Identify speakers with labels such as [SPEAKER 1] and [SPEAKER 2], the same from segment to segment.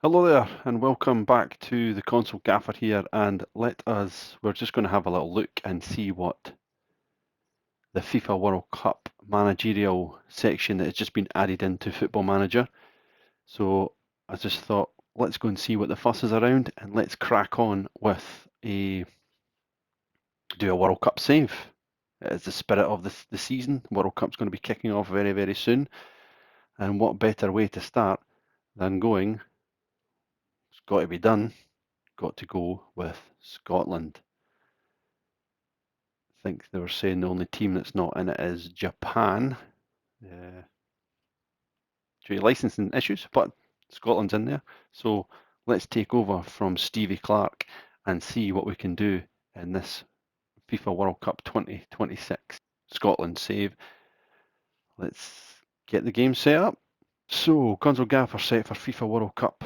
[SPEAKER 1] Hello there, and welcome back to the Console Gaffer here. And we're just going to have a little look and see what the FIFA World Cup managerial section that has just been added into Football Manager. So I just thought, let's go and see what the fuss is around, and let's crack on with do a World Cup save. It's the spirit of the season. World Cup's going to be kicking off very, very soon. And what better way to start than going, it's got to be done, got to go with Scotland. I think they were saying the only team that's not in it is Japan, due to licensing issues, but Scotland's in there. So let's take over from Stevie Clark and see what we can do in this FIFA World Cup 2026. Scotland save. Let's get the game set up. So, Console Gaffer set for FIFA World Cup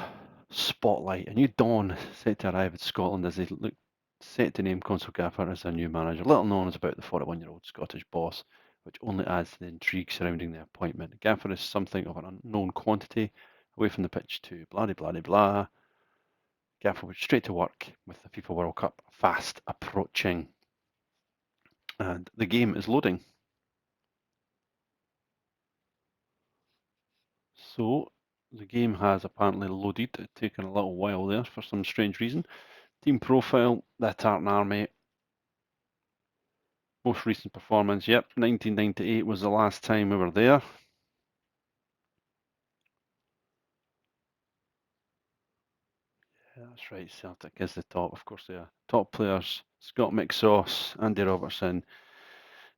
[SPEAKER 1] Spotlight. A new dawn set to arrive at Scotland as they look set to name Console Gaffer as their new manager. Little known is about the 41-year-old Scottish boss, which only adds to the intrigue surrounding the appointment. Gaffer is something of an unknown quantity, away from the pitch to blah blah blah blah. Gaffer went straight to work with the FIFA World Cup fast approaching. And the game is loading. So the game has apparently loaded. It's taken a little while there for some strange reason. Team profile, the Tartan Army. Most recent performance, yep, 1998 was the last time we were there. Yeah, that's right, Celtic is the top. Of course, they are. Top players, Scott McSauce, Andy Robertson,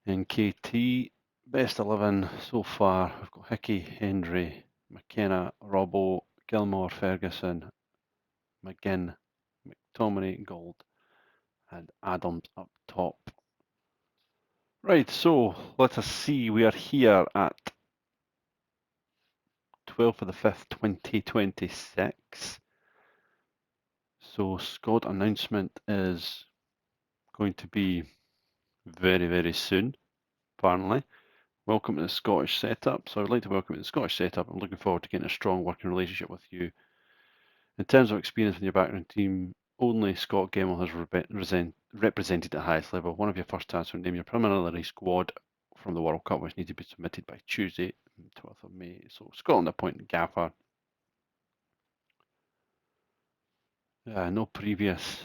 [SPEAKER 1] and KT. Best 11 so far, we've got Hickey, Hendry, McKenna, Robbo, Gilmore, Ferguson, McGinn, McTominay, Gold, and Adams up top. Right, so let us see. We are here at 12th of the 5th, 2026. So squad announcement is going to be very, very soon, apparently. Welcome to the Scottish setup. So I would like to welcome you to the Scottish setup. I'm looking forward to getting a strong working relationship with you. In terms of experience with your background team, only Scott Gemmell has represented at the highest level. One of your first tasks will name your preliminary squad from the World Cup, which needs to be submitted by Tuesday, 12th of May. So Scotland appointed Gaffer. No previous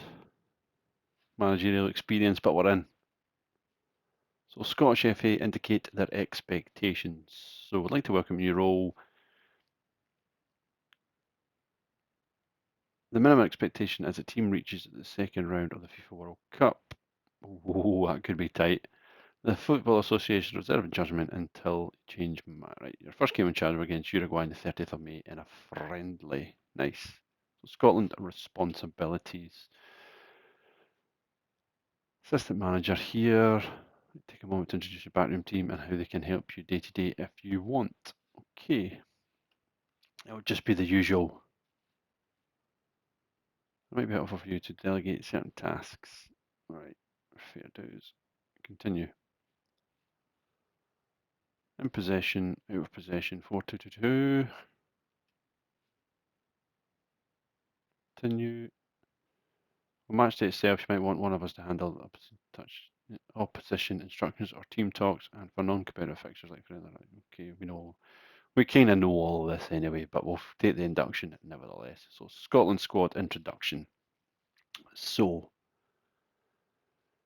[SPEAKER 1] managerial experience, but we're in. So Scottish FA indicate their expectations. So we'd like to welcome your role. The minimum expectation as a team reaches the second round of the FIFA World Cup. Oh, that could be tight. The Football Association reserve judgment until change. Right, your first game in charge against Uruguay on the 30th of May in a friendly. Nice. So Scotland responsibilities. Assistant manager here. Take a moment to introduce your backroom team and how they can help you day to day if you want. Okay. It would just be the usual. It might be helpful for you to delegate certain tasks. Right, fair dues. Continue. In possession, out of possession, 4-2-2-2. Continue. On match day itself, you might want one of us to handle opposition instructions or team talks, and for non-competitive fixtures like friendly. Okay, we kind of know all of this anyway, but we'll take the induction nevertheless. So Scotland squad introduction. So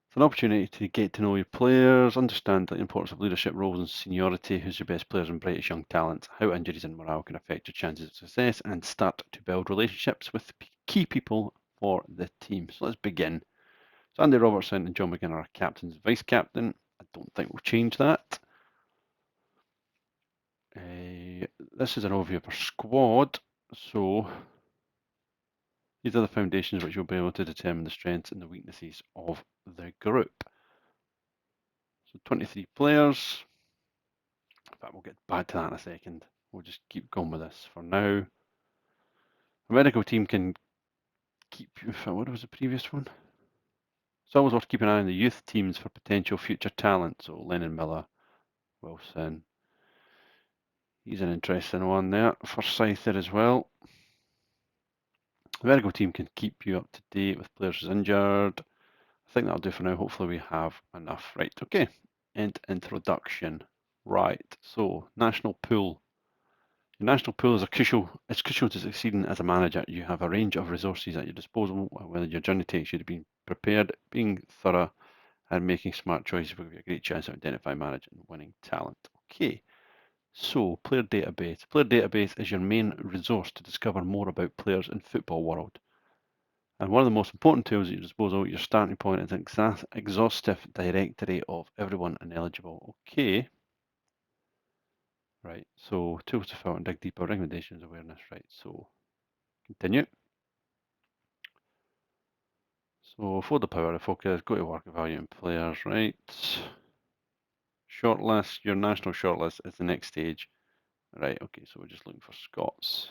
[SPEAKER 1] it's an opportunity to get to know your players, understand the importance of leadership roles and seniority, who's your best players and brightest young talents, how injuries and morale can affect your chances of success, and start to build relationships with key people for the team. So let's begin. So Andy Robertson and John McGinn are captains and vice captain. I don't think we'll change that. This is an overview of our squad. So these are the foundations which you'll be able to determine the strengths and the weaknesses of the group. So 23 players. In fact, we'll get back to that in a second. We'll just keep going with this for now. The medical team can keep. What was the previous one? It's always worth keeping an eye on the youth teams for potential future talent. So Lennon Miller, Wilson. He's an interesting one there. Forsyth there as well. The medical team can keep you up to date with players who's injured. I think that'll do for now. Hopefully we have enough. Right, okay. And introduction. Right, so national pool. Your national pool is it's crucial to succeeding as a manager. You have a range of resources at your disposal. Whether your journey takes you to being prepared, being thorough, and making smart choices will give you a great chance of identifying, managing, and winning talent. Okay, so player database. Player database is your main resource to discover more about players in football world. And one of the most important tools at your disposal, your starting point, is an exhaustive directory of everyone ineligible. Okay. Right, so tools to filter and dig deeper, recommendations, awareness. Right, so continue. So for the power of focus, go to work evaluating players, right? Shortlist, your national shortlist is the next stage. Right, okay, so we're just looking for Scots.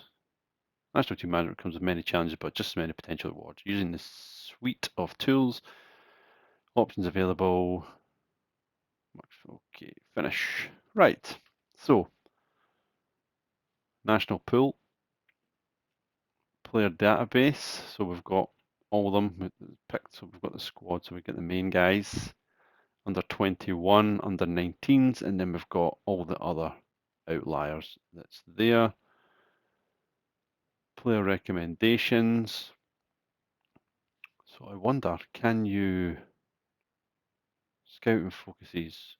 [SPEAKER 1] National team management comes with many challenges, but just as many potential rewards. Using the suite of tools, options available. Okay, finish. Right, so national pool, player database. So we've got all of them picked. So we've got the squad, so we get the main guys. Under 21, under 19s, and then we've got all the other outliers that's there. Player recommendations. So I wonder, can you scouting focuses?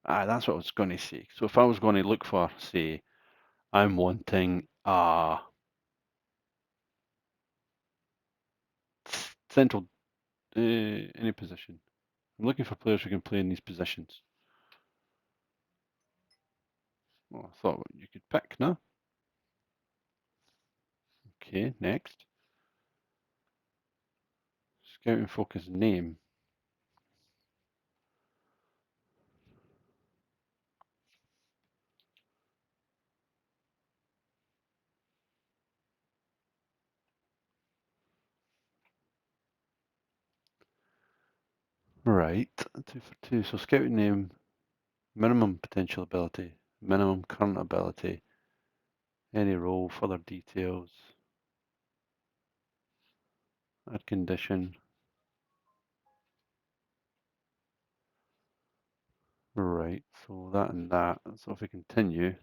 [SPEAKER 1] That's what I was going to say. So if I was going to look for, say, I'm wanting a central, any position. I'm looking for players who can play in these positions. Well, I thought you could pick, no? Okay, next. Scouting focus name. Right, 2 for 2. So scouting name, minimum potential ability, minimum current ability, any role, further details, add condition. Right, so that and that. So if we continue,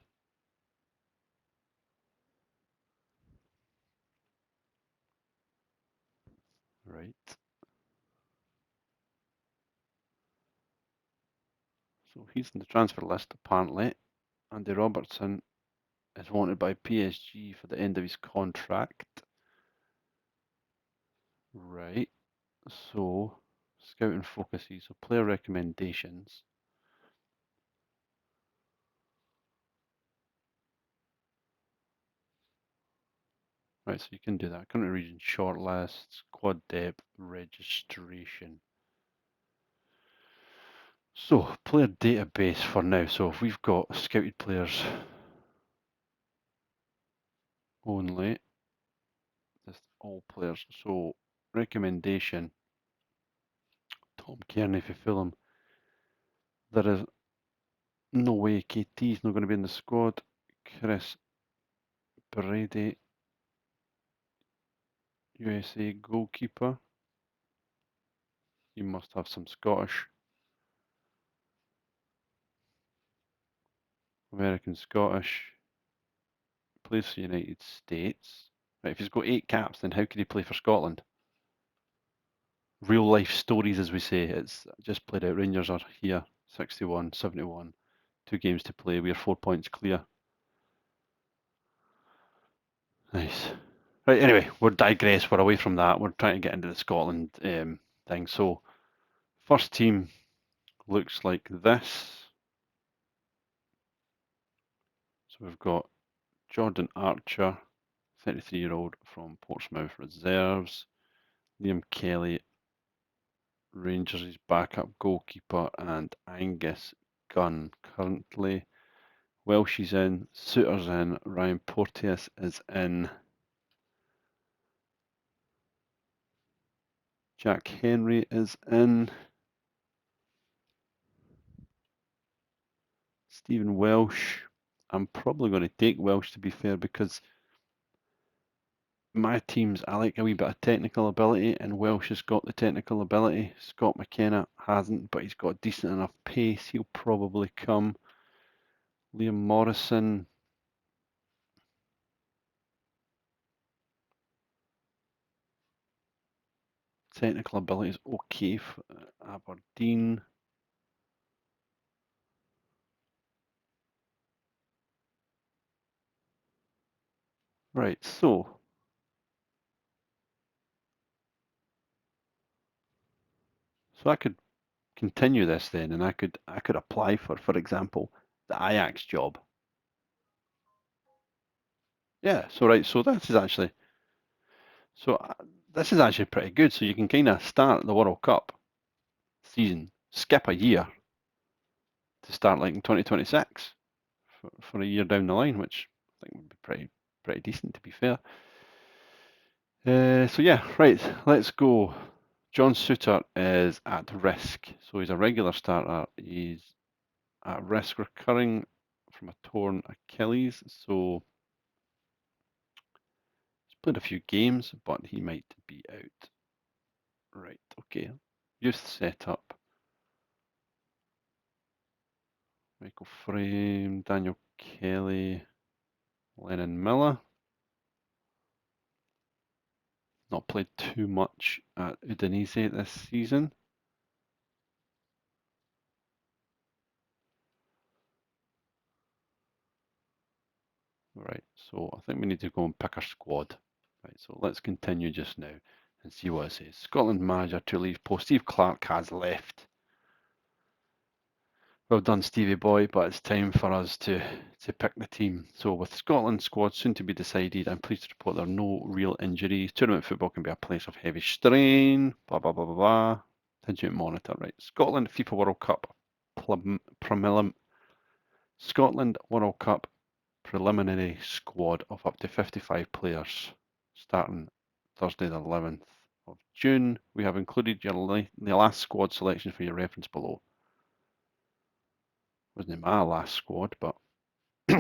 [SPEAKER 1] right. So he's in the transfer list apparently. Andy Robertson is wanted by PSG for the end of his contract. Right. So scouting focuses, so player recommendations. Right, so you can do that. Country region shortlists, quad depth, registration. So player database for now. So if we've got scouted players only, just all players. So recommendation, Tom Kearney for Fulham. There is no way KT is not going to be in the squad. Chris Brady, USA goalkeeper. You must have some Scottish, American Scottish. Plays for the United States. Right, if he's got 8 caps, then how could he play for Scotland? Real life stories, as we say. It's just played out. Rangers are here, 61, 71. 2 games to play. We are 4 points clear. Nice. Right, anyway, we're digress. We're away from that. We're trying to get into the Scotland thing. So, first team looks like this. So we've got Jordan Archer, 33-year-old from Portsmouth Reserves. Liam Kelly, Rangers' backup goalkeeper, and Angus Gunn currently. Welsh is in, Suter's in, Ryan Porteous is in, Jack Henry is in, Stephen Welsh. I'm probably going to take Welsh, to be fair, because my teams, I like a wee bit of technical ability, and Welsh has got the technical ability. Scott McKenna hasn't, but he's got decent enough pace. He'll probably come. Liam Morrison. Technical ability is okay for Aberdeen. Right, so I could continue this then, and I could apply for example, the Ajax job. Yeah, so right, so this is actually this is actually pretty good. So you can kind of start the World Cup season, skip a year to start like in 2026 for a year down the line, which I think would be pretty decent to be fair. So yeah, right, let's go. John Souttar is at risk, so he's a regular starter. He's at risk recurring from a torn Achilles, so he's played a few games, but he might be out. Right, okay. Youth setup. Michael Frame, Daniel Kelly, Lennon Miller. Not played too much at Udinese this season. Right, so I think we need to go and pick our squad. Right, so let's continue just now and see what it says. Scotland manager to leave post. Steve Clarke has left. Well done, Stevie boy, but it's time for us to pick the team. So with Scotland's squad soon to be decided, I'm pleased to report there are no real injuries. Tournament football can be a place of heavy strain. Blah, blah, blah, blah, blah. Contingent monitor, right. Scotland FIFA World Cup Scotland World Cup preliminary squad of up to 55 players starting Thursday the 11th of June. We have included the last squad selection for your reference below. Wasn't my last squad, but we'll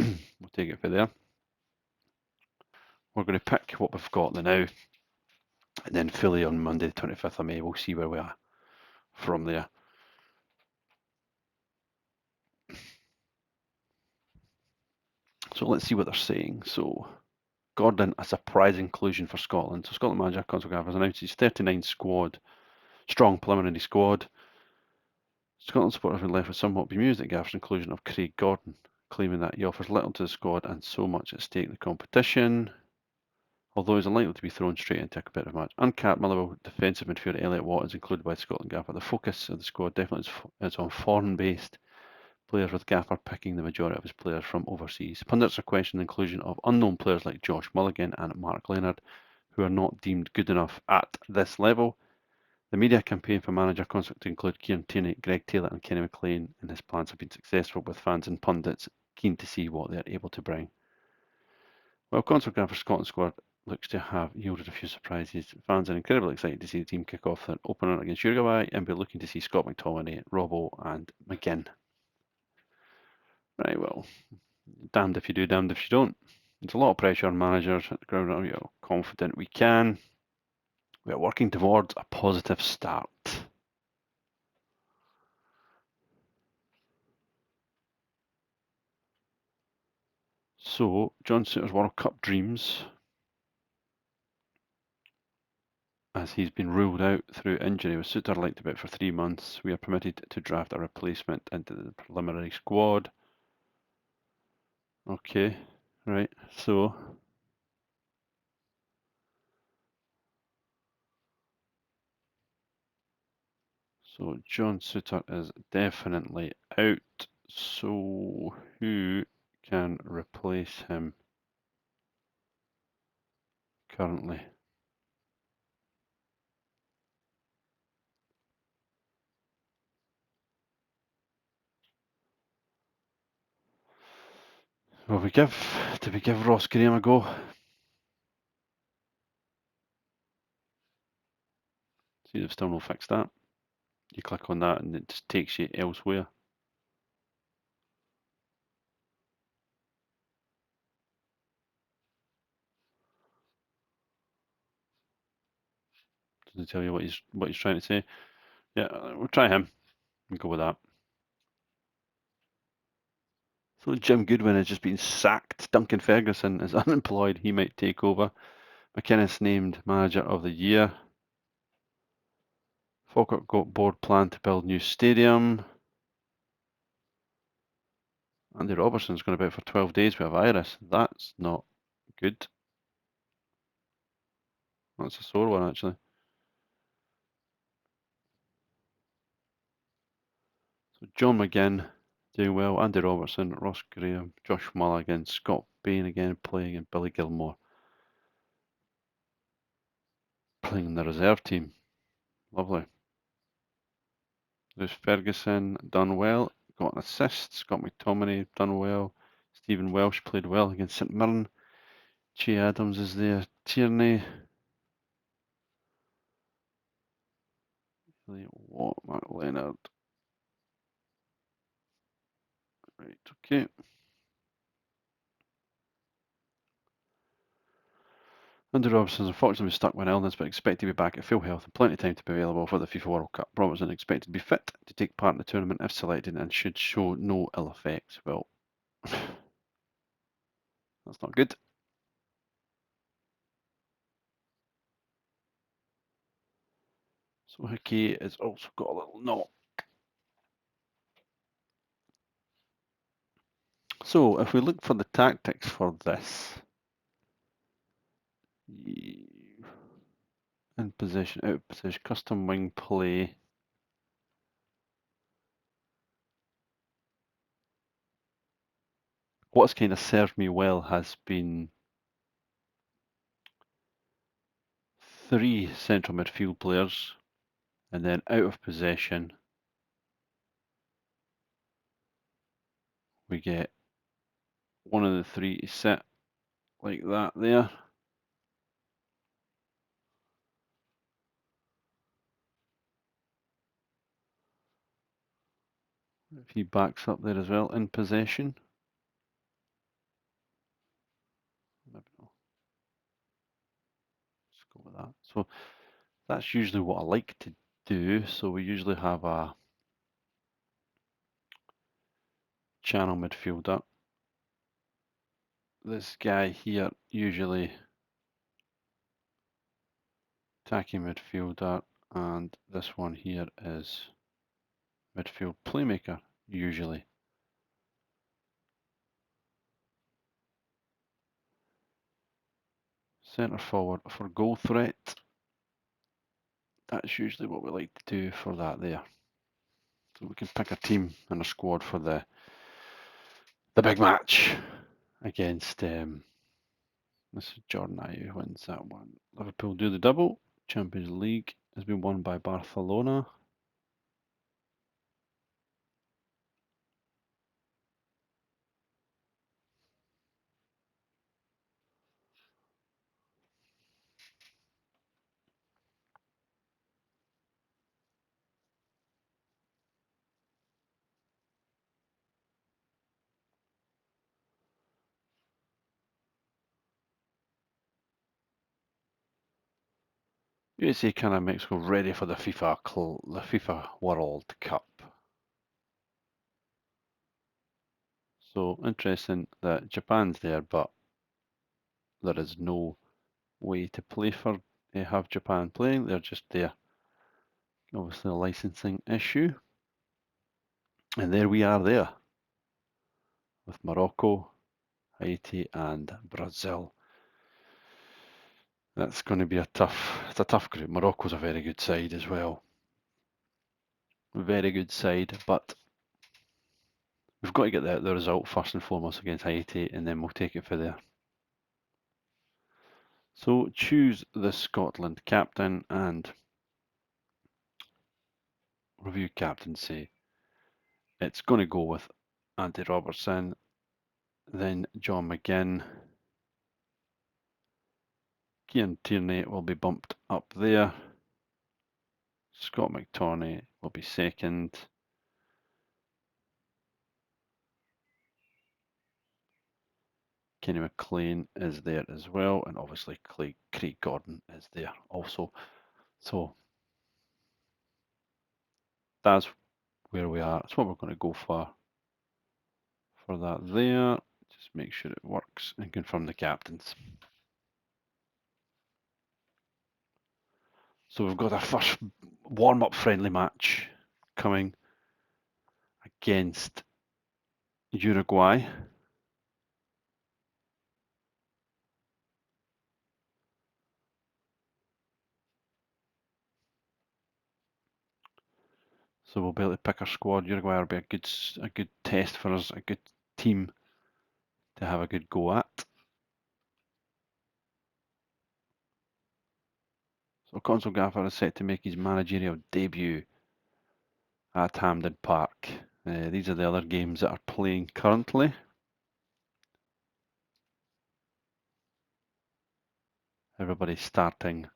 [SPEAKER 1] take it for there. We're going to pick what we've got now, and then fully on Monday, the 25th of May, we'll see where we are from there. So let's see what they're saying. So Gordon, a surprise inclusion for Scotland. So Scotland manager Conor Gallagher has announced his 39 strong preliminary squad. Scotland supporters have been left with somewhat bemused at Gaffer's inclusion of Craig Gordon, claiming that he offers little to the squad and so much at stake in the competition. Although he's unlikely to be thrown straight into a competitive match. Uncapped Motherwell defensive midfielder Elliot Watt is included by Scotland Gaffer. The focus of the squad definitely is on foreign-based players, with Gaffer picking the majority of his players from overseas. Pundits are questioning the inclusion of unknown players like Josh Mulligan and Mark Leonard, who are not deemed good enough at this level. The media campaign for manager concept to include Kieran Tierney, Greg Taylor and Kenny McLean in his plans have been successful, with fans and pundits keen to see what they are able to bring. While Concept Gaffer's Scotland squad looks to have yielded a few surprises, fans are incredibly excited to see the team kick off their opener against Uruguay and be looking to see Scott McTominay, Robbo and McGinn. Right, well, damned if you do, damned if you don't. There's a lot of pressure on managers at the ground. We are confident we can. We are working towards a positive start. So, John Souttar's World Cup dreams, as he's been ruled out through injury, with Souttar linked about for 3 months. We are permitted to draft a replacement into the preliminary squad. Okay, right, so John Souttar is definitely out. So who can replace him currently? Did we give Ross Graham a go? See, they've still not fixed that. You click on that and it just takes you elsewhere. Doesn't tell you what he's trying to say. Yeah, we'll try him. We'll go with that. So Jim Goodwin has just been sacked. Duncan Ferguson is unemployed. He might take over. McInnes named manager of the year. Falkirk got board plan to build new stadium. Andy Robertson's going about for 12 days with a virus. That's not good. That's a sore one, actually. So John McGinn doing well. Andy Robertson, Ross Graham, Josh Mulligan, Scott Bain again playing, and Billy Gilmore playing in the reserve team. Lovely. There's Ferguson, done well. Got an assist. Scott McTominay, done well. Stephen Welsh played well against St Mirren. Che Adams is there. Tierney. What? Mark Leonard. Right, okay. Andy Robertson unfortunately was stuck with an illness, but expected to be back at full health and plenty of time to be available for the FIFA World Cup. Robertson expected to be fit to take part in the tournament if selected and should show no ill effects. Well, that's not good. So Hickey has also got a little knock. So if we look for the tactics for this, in position, out of position, custom wing play. What's kind of served me well has been 3 central midfield players, and then out of possession we get one of the 3 to sit like that there. If he backs up there as well in possession. Maybe not. Let's go with that. So that's usually what I like to do. So we usually have a channel midfielder. This guy here usually attacking midfielder, and this one here is midfield playmaker usually. Centre forward for goal threat. That's usually what we like to do for that there. So we can pick a team and a squad for the big match against this is Jordan Ayew who wins that one. Liverpool do the double. Champions League has been won by Barcelona. USA, Canada, Mexico ready for the FIFA World Cup. So interesting that Japan's there, but there is no way to play for have Japan playing. They're just there. Obviously a licensing issue. And there we are there with Morocco, Haiti and Brazil. That's going to be it's a tough group. Morocco's a very good side as well. Very good side, but we've got to get the result first and foremost against Haiti, and then we'll take it from there. So choose the Scotland captain and review captaincy. It's going to go with Andy Robertson, then John McGinn. Kieran Tierney will be bumped up there. Scott McTominay will be second. Kenny McLean is there as well, and obviously Craig Gordon is there also. So that's where we are. That's what we're going to go for that there. Just make sure it works and confirm the captains. So we've got our first warm-up friendly match coming against Uruguay. So we'll be able to pick our squad. Uruguay will be a good test for us, a good team to have a good go at. So Consul Gaffer is set to make his managerial debut at Hampden Park. These are the other games that are playing currently. Everybody's starting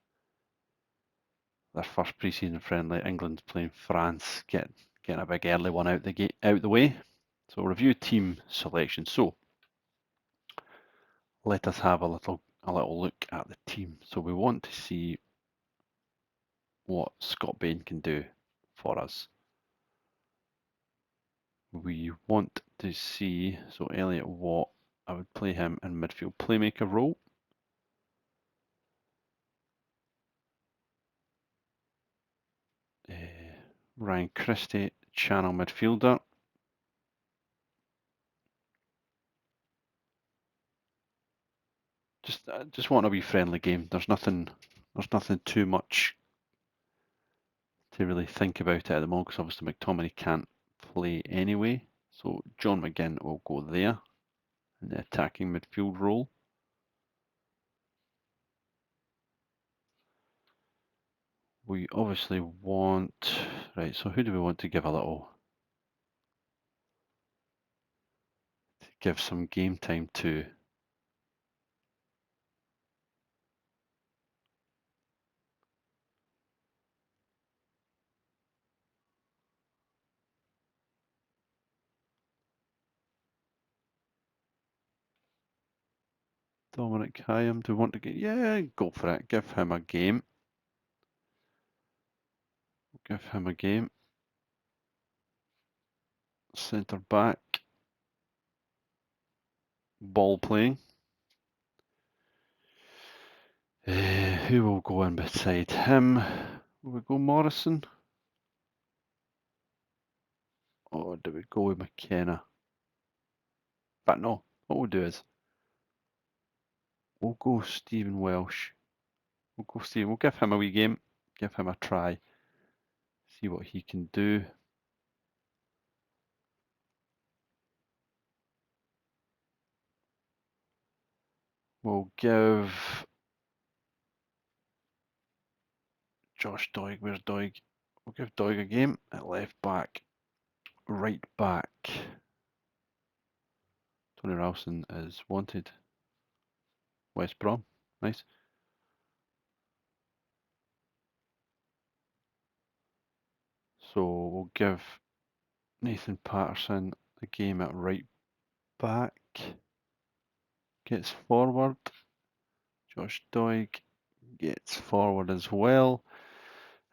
[SPEAKER 1] their first pre-season friendly. England's playing France, getting a big early one out the way. So review team selection. So let us have a little look at the team. So we want to see what Scott Bain can do for us. We want to see, so Elliot Watt, I would play him in midfield playmaker role. Ryan Christie, channel midfielder. Just want a wee friendly game. There's nothing too much to really think about it at the moment, because obviously McTominay can't play anyway. So John McGinn will go there in the attacking midfield role. We obviously want, right, so who do we want to give give some game time to? Dominic Hyam, do we want to get, yeah, go for it, give him a game. Give him a game. Centre back. Ball playing. Who will go in beside him? Will we go Morrison? Or do we go with McKenna? But no, what we'll do is we'll go Stephen Welsh. We'll give him a wee game, give him a try, see what he can do. We'll give Josh Doig, where's Doig? We'll give Doig a game at left back, right back. Tony Ralston is wanted. West Brom, nice. So we'll give Nathan Patterson a game at right back. Gets forward. Josh Doig gets forward as well.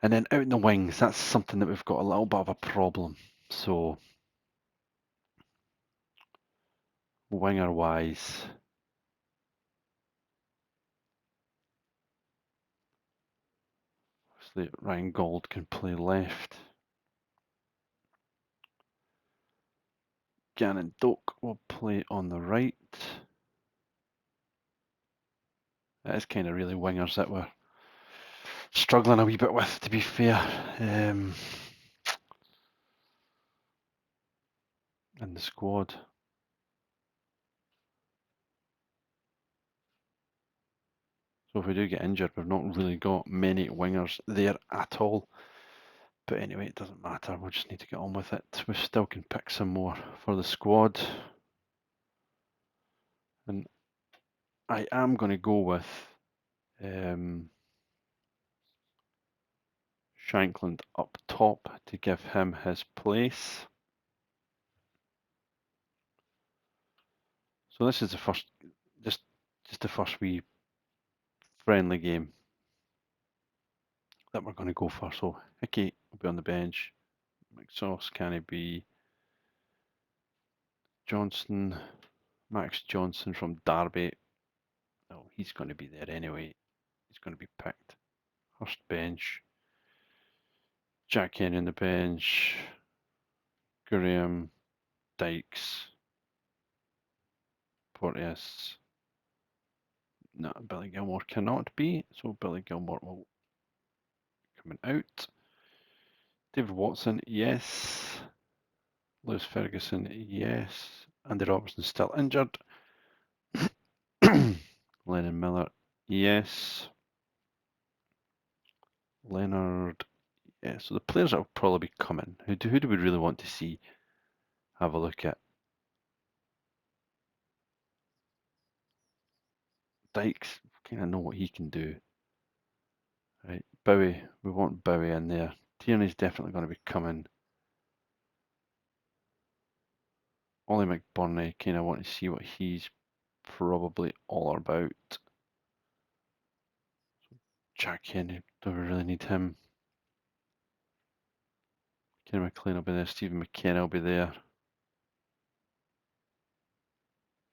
[SPEAKER 1] And then out in the wings, that's something that we've got a little bit of a problem. So winger wise, obviously Ryan Gold can play left. Gannon Doak will play on the right. That is kind of really wingers that we're struggling a wee bit with, to be fair. In the squad. So if we do get injured, we've not really got many wingers there at all. But anyway, it doesn't matter. We'll just need to get on with it. We still can pick some more for the squad. And I am going to go with Shankland up top to give him his place. So this is the first, just the first wee friendly game that we're going to go for. So Hickey will be on the bench. McSauce, can he be? Johnson, Max Johnson from Derby. Oh, he's going to be there anyway. He's going to be picked. Hurst bench. Jack Kenny on the bench. Graham, Dykes, Porteous. No, Billy Gilmore cannot be, so Billy Gilmore will be coming out. David Watson, yes. Lewis Ferguson, yes. Andy Robertson still injured. Lennon Miller, yes. Leonard, yes. So the players that will probably be coming. Who do we really want to see? Have a look at. Dykes, kind of know what he can do. Right, Bowie, we want Bowie in there. Tierney's definitely going to be coming. Ollie McBurney, kind of want to see what he's probably all about. Jack Kenny, do we really need him? Kenny McLean will be there. Stephen McKenna will be there.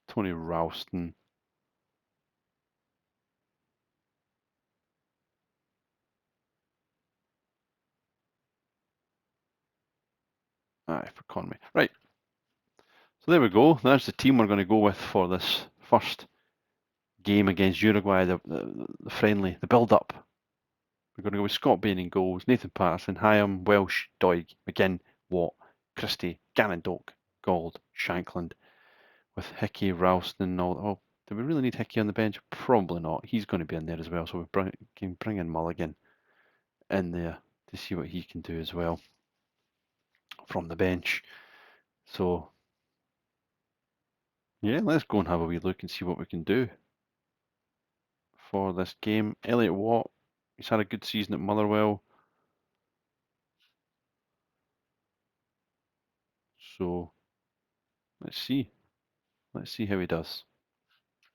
[SPEAKER 1] Tony Ralston. Aye, for Conway. Right. So there we go. There's the team we're going to go with for this first game against Uruguay, the friendly, the build-up. We're going to go with Scott Bain in goals, Nathan Patterson, Hyam, Welsh, Doig, McGinn, Watt, Christie, Gannon Doak, Gold, Shankland, with Hickey, Ralston, and all. Oh, do we really need Hickey on the bench? Probably not. He's going to be in there as well, so we can bring in Mulligan in there to see what he can do as well from the bench. So, yeah, let's go and have a wee look and see what we can do for this game. Elliot Watt, he's had a good season at Motherwell. So, let's see. Let's see how he does.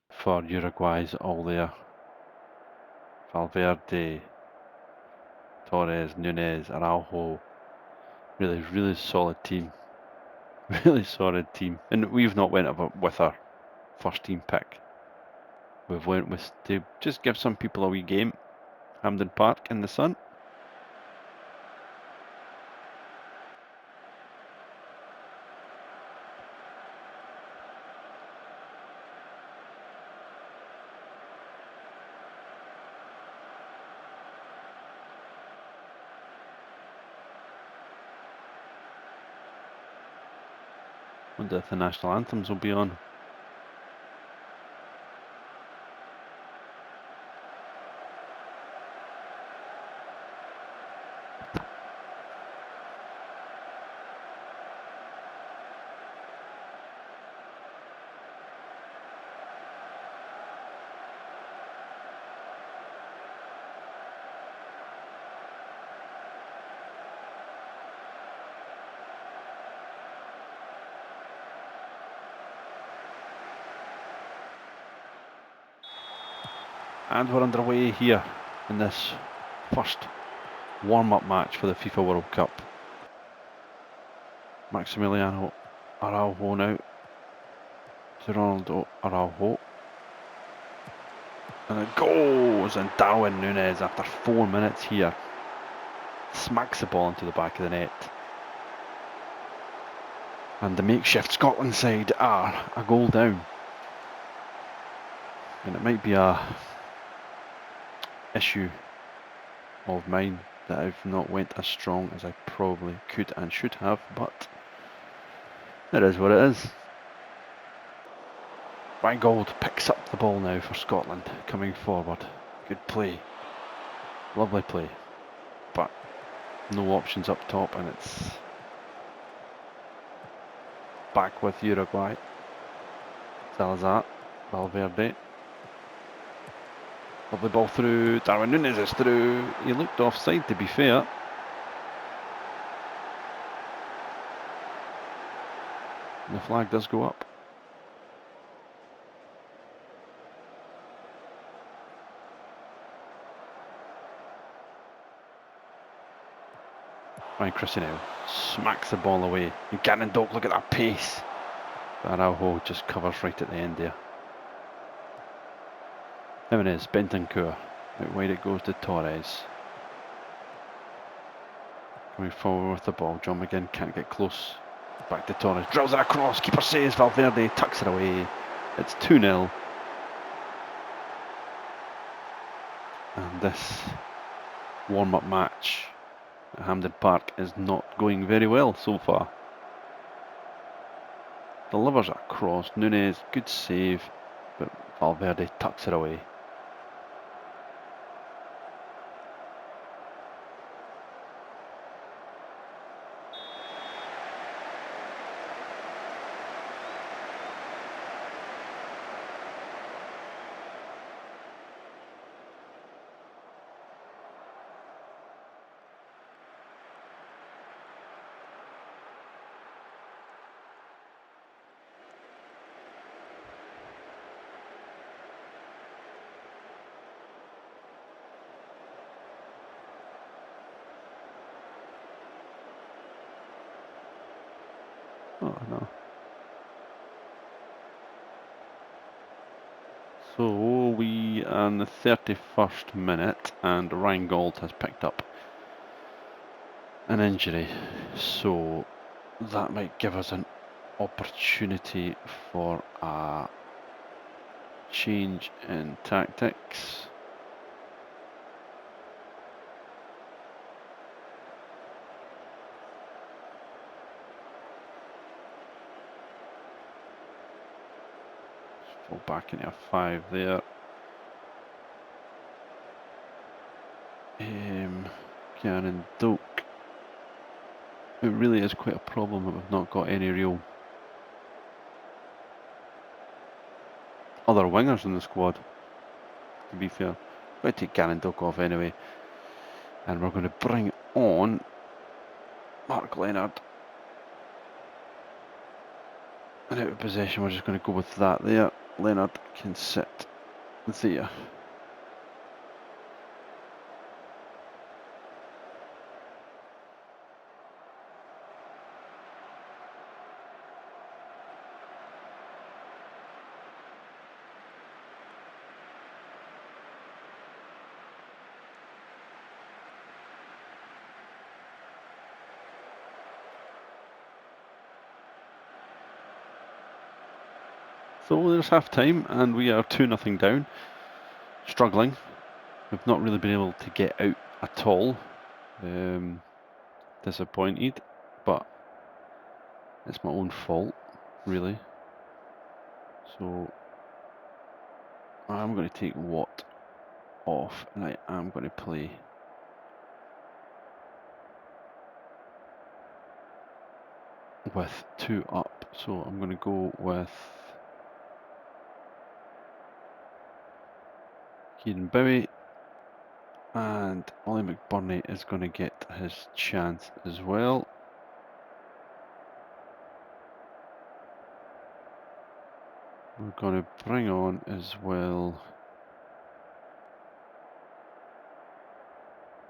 [SPEAKER 1] For Uruguay's all there. Valverde, Torres, Nunes, Araujo. Really, really solid team. Really solid team. And we've not went with our first team pick. We've went with to just give some people a wee game. Hampden Park in the sun. Wonder if the national anthems will be on. And we're underway here in this first warm-up match for the FIFA World Cup. Maximiliano Araujo now to Ronaldo Araujo. And it goes, and Darwin Núñez, after 4 minutes here, smacks the ball into the back of the net. And the makeshift Scotland side are a goal down. And it might be a issue of mine that I've not went as strong as I probably could and should have, but it is what it is. Reingold picks up the ball now for Scotland, coming forward. Good play. Lovely play. But no options up top, and it's back with Uruguay. Salazar, Valverde. Lovely ball through. Darwin Núñez is through. He looked offside, to be fair. And the flag does go up. Ryan Christie now smacks the ball away. And Gannon-Doak, look at that pace. Araujo just covers right at the end there. Jimenez, Bentancur. Out wide it goes to Torres. Coming forward with the ball. John McGinn can't get close. Back to Torres. Drills it across. Keeper saves. Valverde tucks it away. It's 2-0. And this warm-up match at Hampden Park is not going very well so far. Delivers it across. Núñez, good save. But Valverde tucks it away. Oh no. So we are in the 31st minute and Ryan Gauld has picked up an injury. So that might give us an opportunity for a change in tactics. Fall back into a 5 there. Gannon-Doak. It really is quite a problem that we've not got any real other wingers in the squad, to be fair. I'm going to take Gannon-Doak off anyway. And we're going to bring on Mark Leonard. And out of possession, we're just going to go with that there. Leonard can sit there. So there's half time and we are 2-0 down. Struggling. We've not really been able to get out at all. Disappointed, but it's my own fault, really. So I'm going to take Watt off and I am going to play with 2 up. So I'm going to go with Kieran Bowie, and Ollie McBurney is going to get his chance as well. We're going to bring on as well,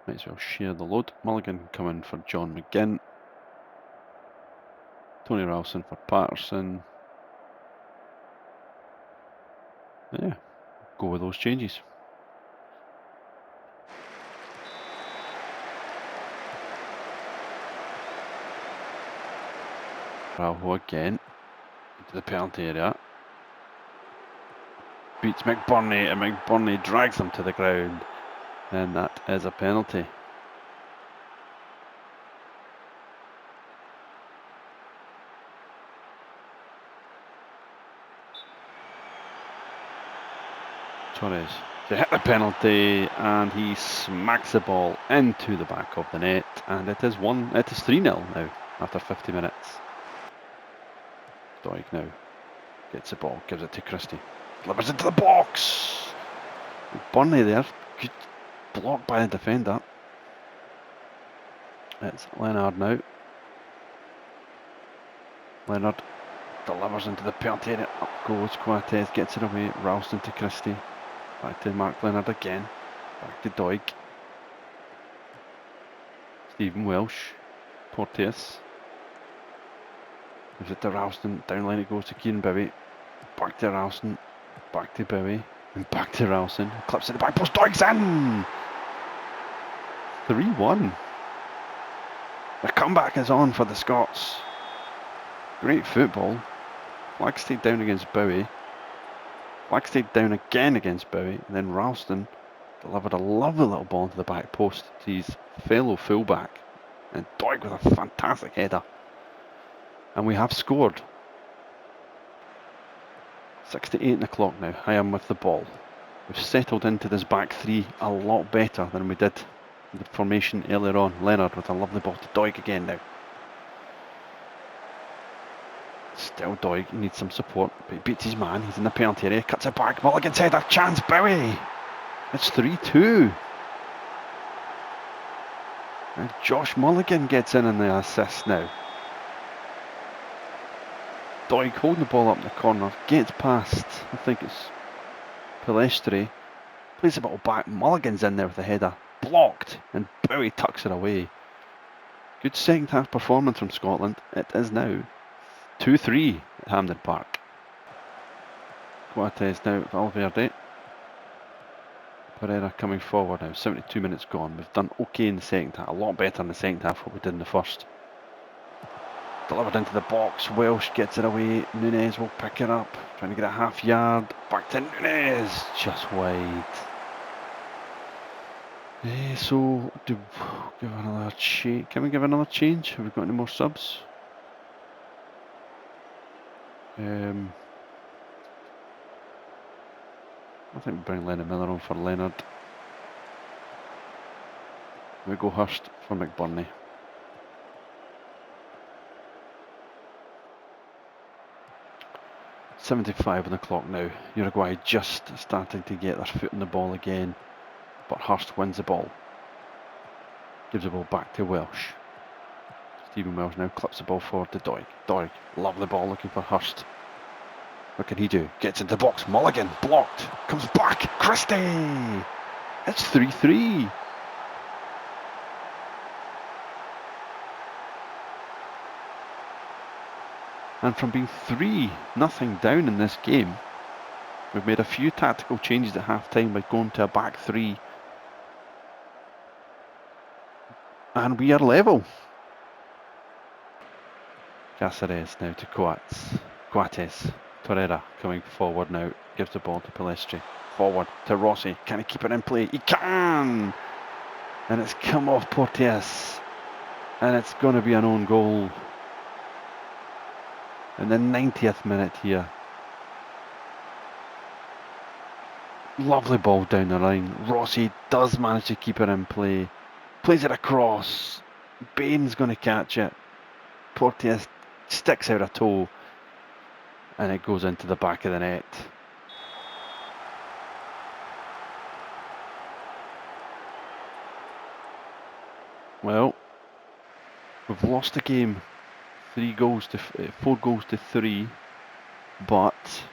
[SPEAKER 1] might as well share the load. Mulligan can come in for John McGinn, Tony Ralston for Patterson. Yeah, go with those changes. Araujo again into the penalty area. Beats McBurney and McBurney drags him to the ground. And that is a penalty. Torres to hit the penalty and he smacks the ball into the back of the net, and it is 3-0 now after 50 minutes. Doig now gets the ball, gives it to Christie, delivers into the box. Burnley there, good block by the defender. It's Leonard now. Leonard delivers into the penalty area, up goes Coates, gets it away, Ralston to Christie. Back to Mark Leonard again. Back to Doig. Stephen Welsh. Porteous. Gives it to Ralston. Down line it goes to Kieran Bowie. Back to Ralston. Back to Bowie. And back to Ralston. Clips in the back post. Doig's in! 3-1. The comeback is on for the Scots. Great football. Flag stayed down against Bowie. Flag stayed down again against Bowie. And then Ralston delivered a lovely little ball into the back post to his fellow fullback. And Doig with a fantastic header. And we have scored. 6 to 8 o'clock now. I am with the ball. We've settled into this back three a lot better than we did the formation earlier on. Leonard with a lovely ball to Doig again now. Still Doig, he needs some support, but he beats his man. He's in the penalty area, cuts it back. Mulligan's header, chance, Bowie. It's 3-2. And Josh Mulligan gets in the assist now. Doig holding the ball up in the corner, gets past, I think it's Pelestri, plays the ball back. Mulligan's in there with the header, blocked, and Bowie tucks it away. Good second half performance from Scotland. It is now 2-3 at Hampden Park. Coates now at Valverde. Pereira coming forward now. 72 minutes gone. We've done okay in the second half. A lot better in the second half what we did in the first. Delivered into the box. Welsh gets it away. Nunes will pick it up. Trying to get a half yard. Back to Nunes. Just wide. So, do give another change. Can we give another change? Have we got any more subs? I think we bring Leonard Miller on for Leonard. We go Hurst for McBurney. .75 on the clock now. Uruguay just starting to get their foot on the ball again, but Hurst wins the ball. Gives the ball back to Welsh. Stephen Welsh now clips the ball forward to Doig. Doig, lovely ball looking for Hurst. What can he do? Gets into the box. Mulligan blocked. Comes back. Christie. It's 3-3. And from being 3-0 down in this game, we've made a few tactical changes at half time by going to a back three. And we are level. Cáceres now to Coates. Torreira coming forward now. Gives the ball to Pelestri. Forward to Rossi. Can he keep it in play? He can! And it's come off Porteous. And it's going to be an own goal. In the 90th minute here. Lovely ball down the line. Rossi does manage to keep it in play. Plays it across. Bain's going to catch it. Porteous sticks out a toe. And it goes into the back of the net. Well, we've lost the game. 4 goals to 3, but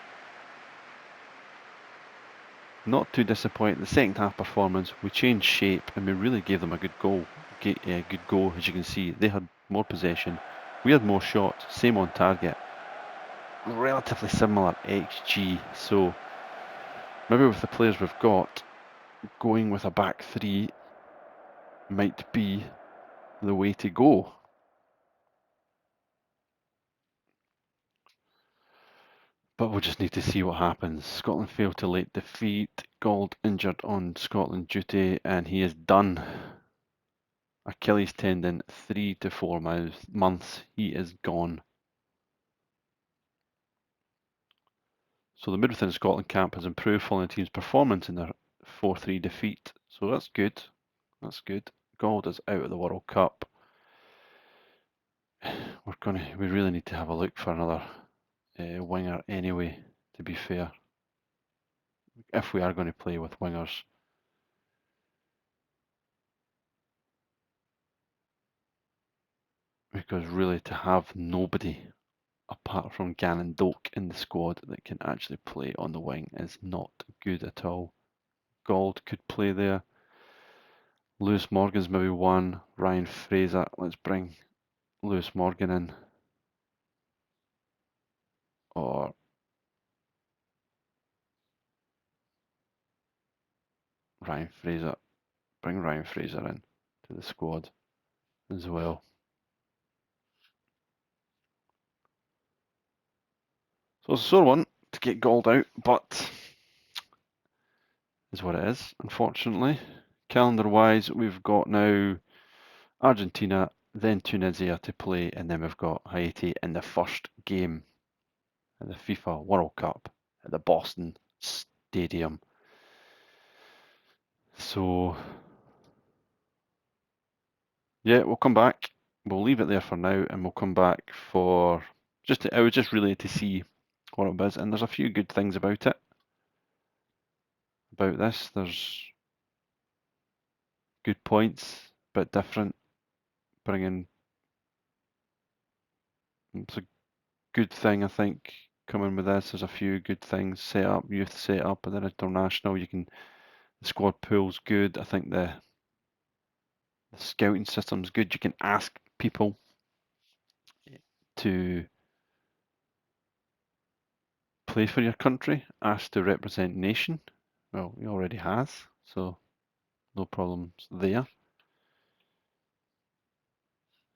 [SPEAKER 1] not too disappointing. The second half performance, we changed shape and we really gave them a good goal. Good go, as you can see. They had more possession, we had more shots, same on target, relatively similar XG. So maybe with the players we've got, going with a back three might be the way to go. But we'll just need to see what happens. Scotland failed to late defeat. Gold injured on Scotland duty, and he is done. Achilles tendon, 3 to 4 months. He is gone. So the midwithin Scotland camp has improved following the team's performance in their 4-3 defeat. So that's good. That's good. Gold is out of the World Cup. We really need to have a look for another winger anyway, to be fair, if we are going to play with wingers. Because really, to have nobody apart from Gannon Doak in the squad that can actually play on the wing is not good at all. Gold could play there. Lewis Morgan's maybe one. Ryan Fraser. Let's bring Lewis Morgan in, or Ryan Fraser. Bring Ryan Fraser in to the squad as well. So it's a sore one to get galled out, but is what it is, unfortunately. Calendar-wise, we've got now Argentina, then Tunisia to play, and then we've got Haiti in the first game of the FIFA World Cup at the Boston Stadium. So, yeah, we'll come back. We'll leave it there for now, and we'll come back for I was just really to see what it was, and there's a few good things about it. About this, there's good points, but different. Bringing it's a good thing, I think. Coming with this, there's a few good things set up, youth set up, and then international. The squad pool's good. I think the scouting system's good. You can ask people to play for your country, ask to represent nation. Well, he already has, so no problems there.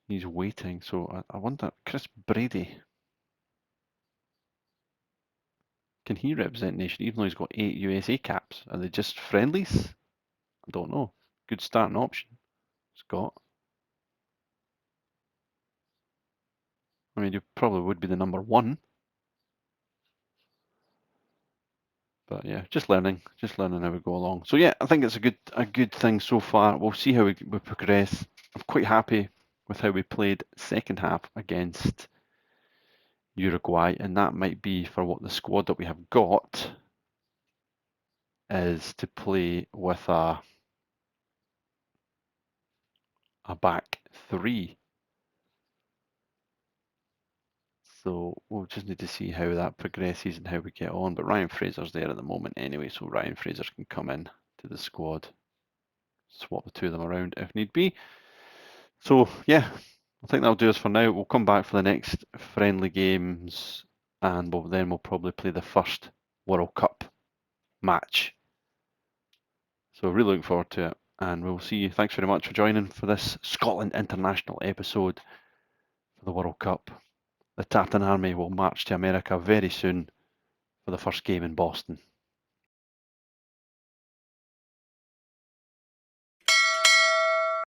[SPEAKER 1] He's waiting, so I wonder, Chris Brady, can he represent nation even though he's got 8 USA caps? Are they just friendlies? I don't know. Good starting option, Scott. I mean, you probably would be the number 1. But yeah, just learning how we go along. So yeah, I think it's a good thing so far. We'll see how we progress. I'm quite happy with how we played second half against Uruguay, and that might be for what the squad that we have got is to play with a back 3. So we'll just need to see how that progresses and how we get on. But Ryan Fraser's there at the moment anyway, so Ryan Fraser can come in to the squad, swap the two of them around if need be. So yeah, I think that'll do us for now. We'll come back for the next friendly games, and we'll probably play the first World Cup match. So really looking forward to it, and we'll see you. Thanks very much for joining for this Scotland International episode for the World Cup. The Tartan Army will march to America very soon for the first game in Boston.